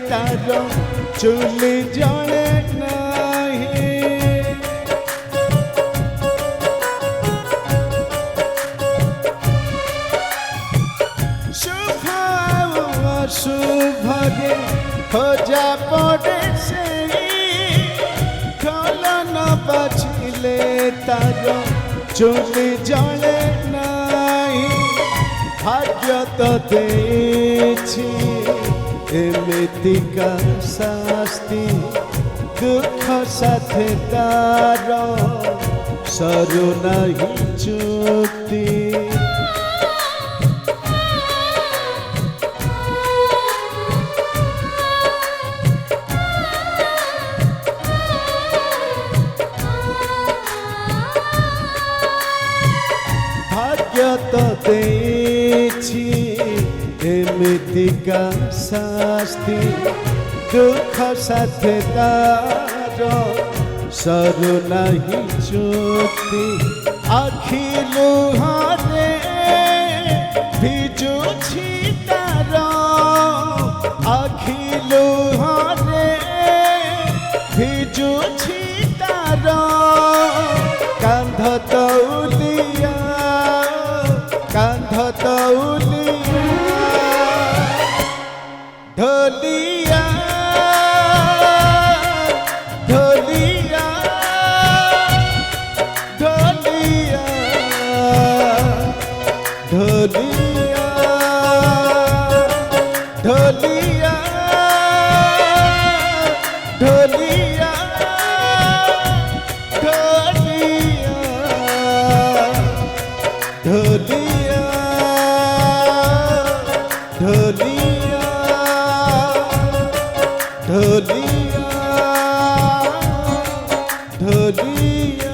तार चूल जले नहीं। शुभ अशुभरे खोजा पड़े से फल न बाछिले तार चूल जले नहीं। भाग्य तो देछि एमितिका शास्ति दुख साथे तार सरू नहीं चुक्ति। भाग्य तो देछि एमितिका शास्ति दुख साथे तार सरू नहीं चुक्ति। आखि लुहारे भिजुछि तार आखि लुहारे भिजुछि तार कांध तौलिया कांध तौलिया ढोलिया ढोलिया ढोलिया ढोलिया ढोलिया ढोलिया ढोलिया ढोलिया ढोलिया ढोलिया ढोलिया।